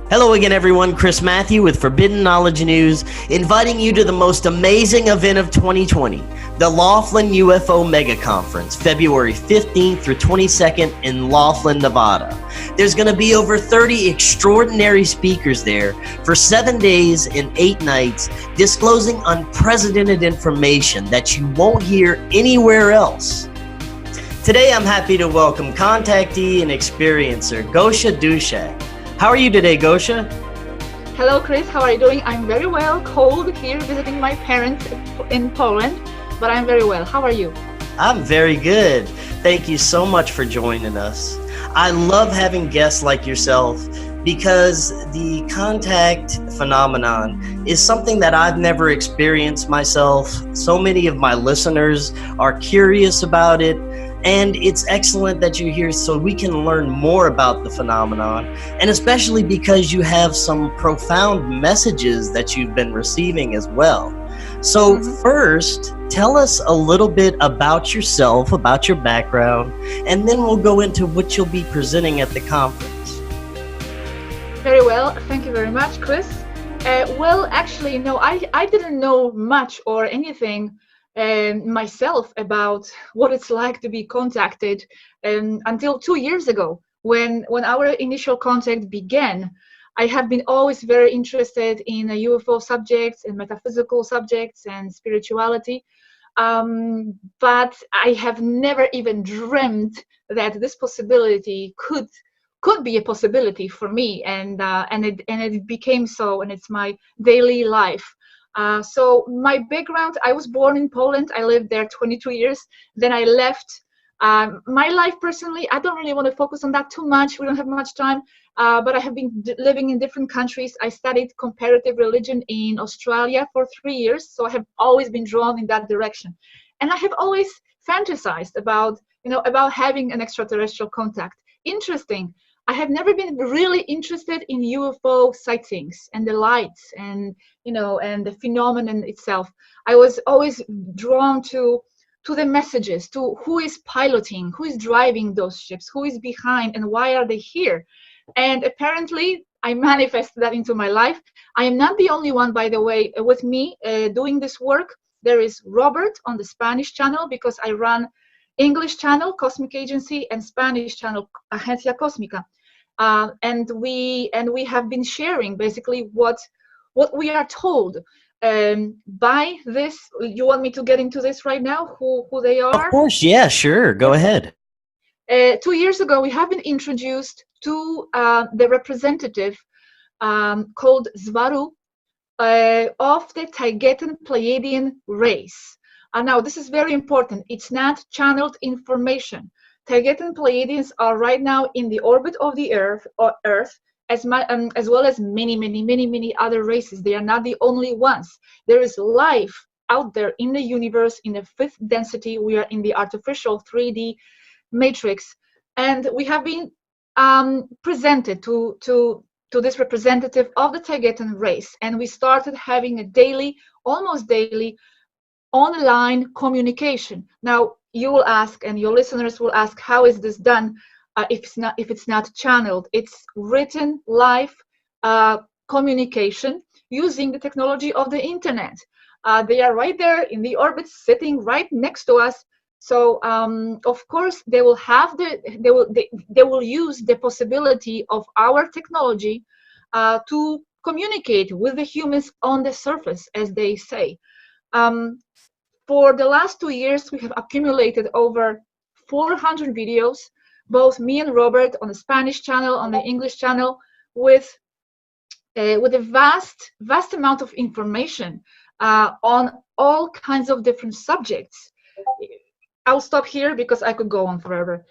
Hello again, everyone. Chris Mathieu with Forbidden Knowledge News, inviting you to the most amazing event of 2020, the Laughlin UFO Mega Conference, February 15th through 22nd in Laughlin, Nevada. There's going to be over 30 extraordinary speakers there for 7 days and 8 nights, disclosing unprecedented information that you won't hear anywhere else. Today, I'm happy to welcome contactee and experiencer Gosia Duszak. How are you today, Gosia? Hello, Chris. How are you doing? I'm very well. Cold here, visiting my parents in Poland, but I'm very well. How are you? I'm very good. Thank you so much for joining us. I love having guests like yourself because the contact phenomenon is something that I've never experienced myself. So many of my listeners are curious about it. And it's excellent that you're here so we can learn more about the phenomenon, and especially because you have some profound messages that you've been receiving as well. So first, tell us a little bit about yourself, about your background, and then we'll go into what you'll be presenting at the conference. Very well. Thank you very much, Chris. Well, actually, no, I didn't know much or anything myself about what it's like to be contacted until 2 years ago when our initial contact began. I have been always very interested in UFO subjects and metaphysical subjects and spirituality, but I have never even dreamt that this possibility could be a possibility for me, and it became so, and it's my daily life. So my background, I was born in Poland. I lived there 22 years. Then I left. My life personally, I don't really want to focus on that too much. We don't have much time. But I have been living in different countries. I studied comparative religion in Australia for 3 years. So I have always been drawn in that direction. And I have always fantasized about having an extraterrestrial contact. Interesting. I have never been really interested in UFO sightings and the lights and the phenomenon itself. I was always drawn to the messages, to who is piloting, who is driving those ships, who is behind, and why are they here. And apparently, I manifested that into my life. I am not the only one, by the way, with me doing this work. There is Robert on the Spanish channel, because I run English channel, Cosmic Agency, and Spanish channel, Agencia Cósmica. And we have been sharing basically what we are told by this. You want me to get into this right now? Who they are? Of course, yeah, sure. Go ahead. 2 years ago, we have been introduced to the representative called Zwaru of the Taygetan Pleiadian race. Now, this is very important. It's not channeled information. Taygetan Pleiadians are right now in the orbit of the Earth, as well as many other races. They are not the only ones. There is life out there in the universe in the fifth density. We are in the artificial 3D matrix, and we have been presented to this representative of the Taygetan race, and we started having a almost daily online communication. Now, you will ask, and your listeners will ask, how is this done if it's not channeled? It's written live communication using the technology of the internet. They are right there in the orbit, sitting right next to us. So of course they will use the possibility of our technology to communicate with the humans on the surface, as they say. For the last 2 years, we have accumulated over 400 videos, both me and Robert on the Spanish channel, on the English channel, with a vast amount of information on all kinds of different subjects. I'll stop here because I could go on forever.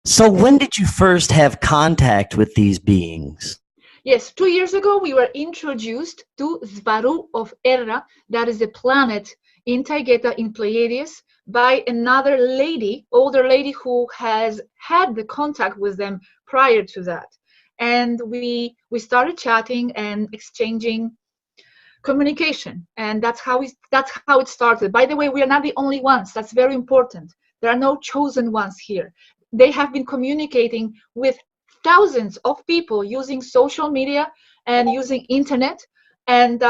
So when did you first have contact with these beings? Yes, 2 years ago, we were introduced to Zwaru of Erra, that is a planet in Taygeta in Pleiades, by another lady, older lady, who has had the contact with them prior to that. And we started chatting and exchanging communication, and that's how it started. By the way, we are not the only ones. That's very important. There are no chosen ones here. They have been communicating with thousands of people using social media and using internet, and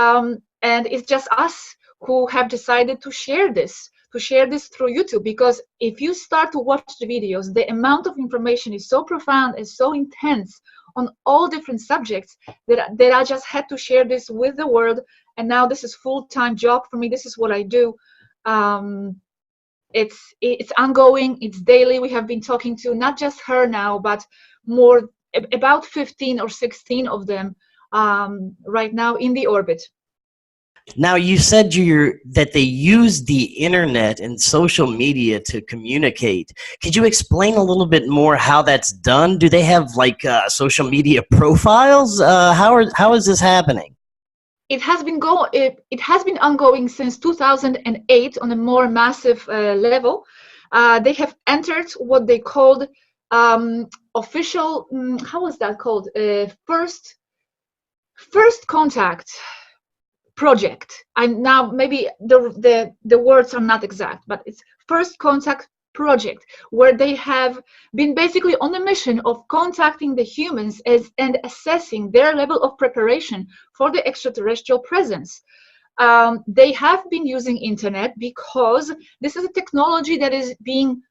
it's just us who have decided to share this through YouTube, because if you start to watch the videos, the amount of information is so profound and so intense on all different subjects that I just had to share this with the world. And now this is full-time job for me. This is what I do. It's ongoing, it's daily. We have been talking to not just her now, but more, about 15 or 16 of them right now in the orbit. Now, you said that they use the internet and social media to communicate. Could you explain a little bit more how that's done? Do they have like social media profiles? How is this happening? It has been ongoing since 2008 on a more massive level. They have entered what they called official. How was that called? First contact project. And now maybe the words are not exact, but it's first contact project, where they have been basically on a mission of contacting the humans and assessing their level of preparation for the extraterrestrial presence. They have been using internet because this is a technology that is being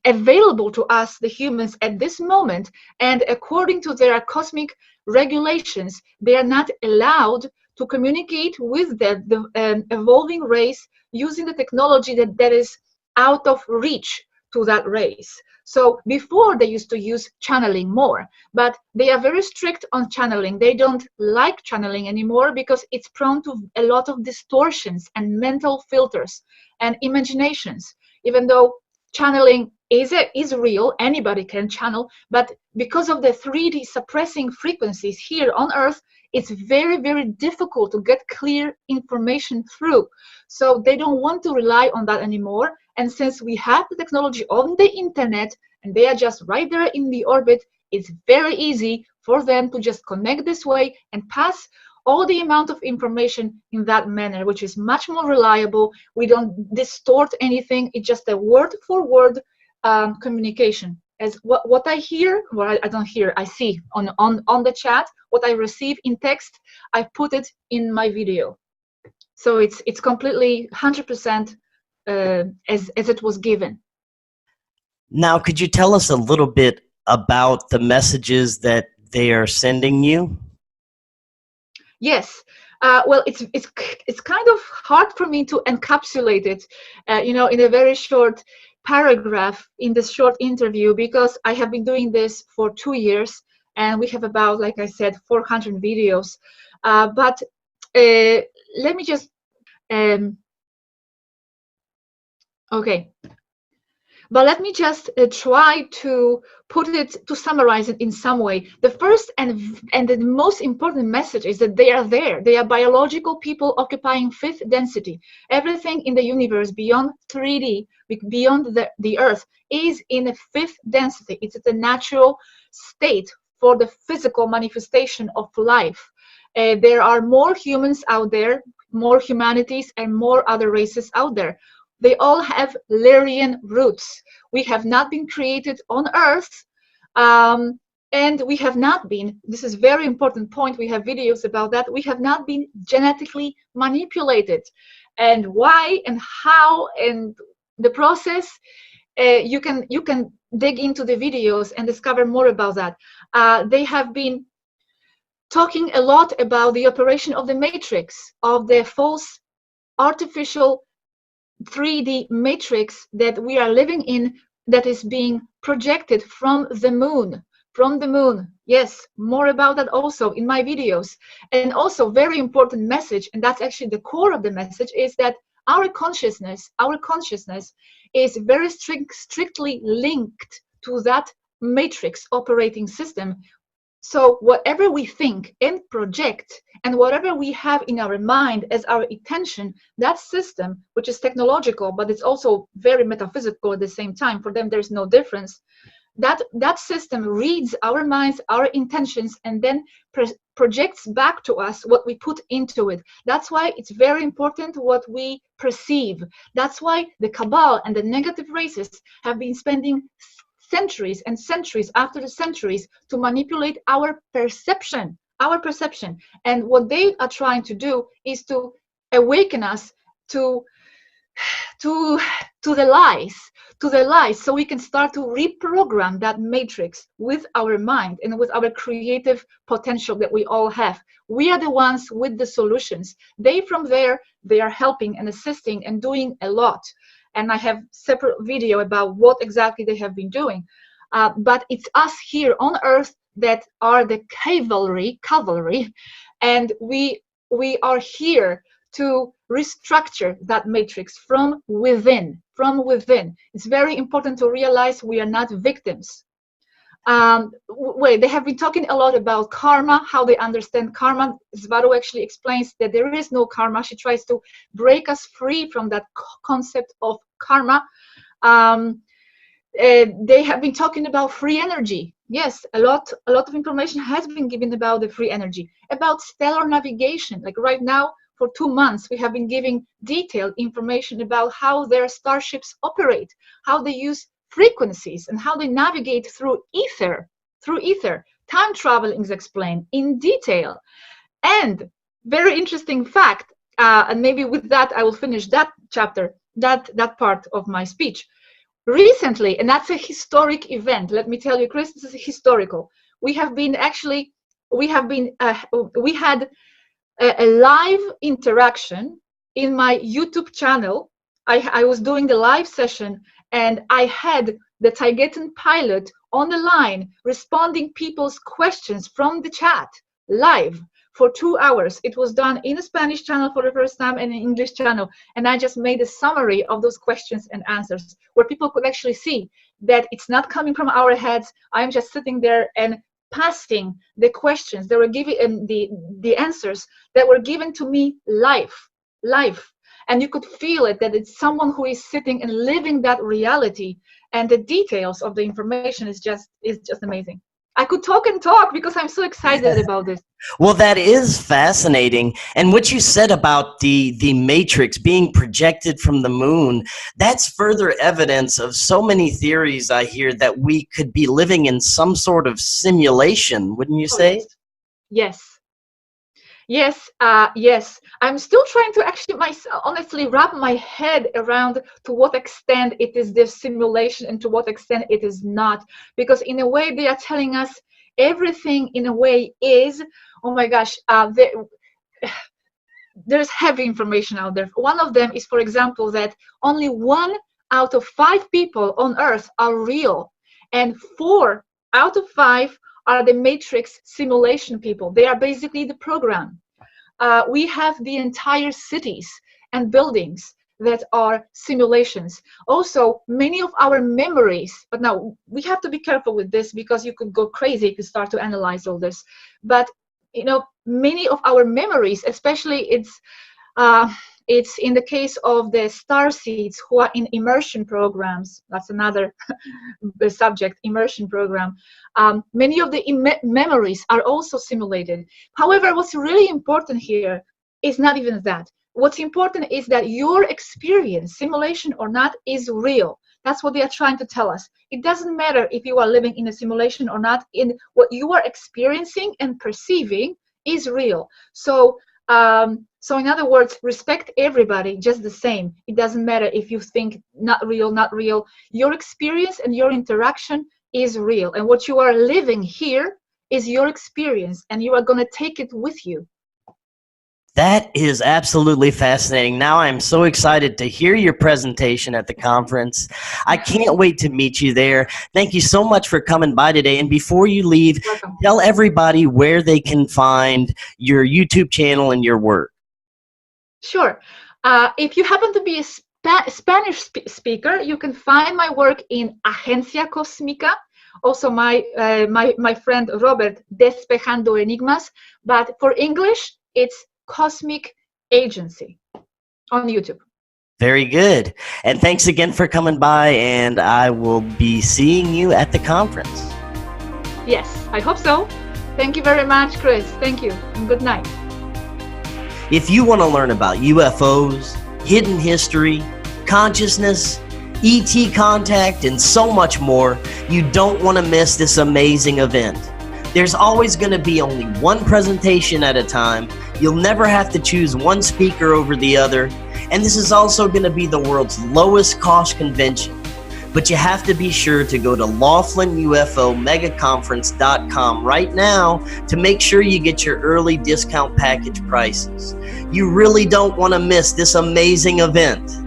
available to us, the humans, at this moment, and according to their cosmic regulations, they are not allowed to communicate with the evolving race using the technology that is out of reach to that race. So before they used to use channeling more, but they are very strict on channeling. They don't like channeling anymore because it's prone to a lot of distortions and mental filters and imaginations. Even though channeling is real, anybody can channel, but because of the 3D suppressing frequencies here on Earth, it's very, very difficult to get clear information through. So they don't want to rely on that anymore. And since we have the technology on the internet and they are just right there in the orbit, it's very easy for them to just connect this way and pass all the amount of information in that manner, which is much more reliable. We don't distort anything. It's just a word for word communication. As what I hear, well, I don't hear, I see on the chat, what I receive in text, I put it in my video. So it's completely 100% as it was given. Now, could you tell us a little bit about the messages that they are sending you? Yes. Well, it's kind of hard for me to encapsulate it, in a very short paragraph in this short interview, because I have been doing this for 2 years and we have about, like I said, 400 videos. But let me just okay. But let me just try to summarize it in some way. The first and the most important message is that they are there. They are biological people occupying fifth density. Everything in the universe beyond 3D, beyond the Earth, is in a fifth density. It's the natural state for the physical manifestation of life. There are more humans out there, more humanities, and more other races out there. They all have Lyrian roots. We have not been created on Earth, and we have not been, this is a very important point, we have videos about that, we have not been genetically manipulated. And why and how and the process, you can dig into the videos and discover more about that. They have been talking a lot about the operation of the matrix, of the false artificial 3D matrix that we are living in, that is being projected from the moon. From the moon. Yes, more about that also in my videos. And also very important message, and that's actually the core of the message, is that our consciousness is very strictly linked to that matrix operating system. So whatever we think and project, and whatever we have in our mind as our intention, that system, which is technological, but it's also very metaphysical at the same time, for them there's no difference, that system reads our minds, our intentions, and then projects back to us what we put into it. That's why it's very important what we perceive. That's why the Cabal and the negative races have been spending centuries and centuries after the centuries to manipulate our perception. And what they are trying to do is to awaken us to the lies, so we can start to reprogram that matrix with our mind and with our creative potential that we all have. We are the ones with the solutions. From there, they are helping and assisting and doing a lot. And I have separate video about what exactly they have been doing. But it's us here on Earth that are the cavalry, and we are here to restructure that matrix from within. It's very important to realize we are not victims. They have been talking a lot about karma, how they understand karma. Svaro actually explains that there is no karma. She tries to break us free from that concept of karma. They have been talking about free energy. Yes, a lot of information has been given about the free energy, about stellar navigation. Like right now, for 2 months, we have been giving detailed information about how their starships operate, how they use frequencies, and how they navigate through ether. Time traveling is explained in detail. And very interesting fact, and maybe with that I will finish that chapter, that part of my speech. Recently, and that's a historic event. Let me tell you, Chris, this is historical. We had a live interaction in my YouTube channel. I was doing the live session, and I had the Taigetan pilot on the line responding people's questions from the chat live for 2 hours. It was done in a Spanish channel for the first time and an English channel, and I just made a summary of those questions and answers where people could actually see that it's not coming from our heads. I'm just sitting there and passing the questions that were given, the answers that were given to me live, and you could feel it, that it's someone who is sitting and living that reality, and the details of the information is just amazing. I could talk and talk because I'm so excited about this. Well, that is fascinating. And what you said about the matrix being projected from the moon, that's further evidence of so many theories I hear that we could be living in some sort of simulation, wouldn't you say? Yes. I'm still trying to actually honestly wrap my head around to what extent it is this simulation and to what extent it is not. Because in a way they are telling us everything in a way is, oh my gosh, there's heavy information out there. One of them is, for example, that only 1 out of 5 people on Earth are real, and 4 out of 5 are the matrix simulation people. They are basically the program. We have the entire cities and buildings that are simulations. Also, many of our memories, but now we have to be careful with this because you could go crazy if you start to analyze all this. But, you know, many of our memories, especially it's in the case of the starseeds who are in immersion programs. That's another subject, immersion program. Many of the memories are also simulated. However, what's really important here is not even that. What's important is that your experience, simulation or not, is real. That's what they are trying to tell us. It doesn't matter if you are living in a simulation or not. In what you are experiencing and perceiving is real. So in other words, respect everybody just the same. It doesn't matter if you think not real. Your experience and your interaction is real. And what you are living here is your experience, and you are going to take it with you. That is absolutely fascinating. Now I'm so excited to hear your presentation at the conference. I can't wait to meet you there. Thank you so much for coming by today. And before you leave, tell everybody where they can find your YouTube channel and your work. Sure. If you happen to be a Spanish speaker, you can find my work in Agencia Cósmica. Also, my friend Robert, Despejando Enigmas. But for English, it's Cosmic Agency on YouTube. Very good. And thanks again for coming by, and I will be seeing you at the conference. Yes, I hope so. Thank you very much, Chris. Thank you, and good night. If you want to learn about UFOs, hidden history, consciousness, ET contact, and so much more. You don't want to miss this amazing event. There's always going to be only one presentation at a time. You'll never have to choose one speaker over the other. And this is also going to be the world's lowest cost convention. But you have to be sure to go to Laughlin UFO Mega Conference.com right now to make sure you get your early discount package prices. You really don't want to miss this amazing event.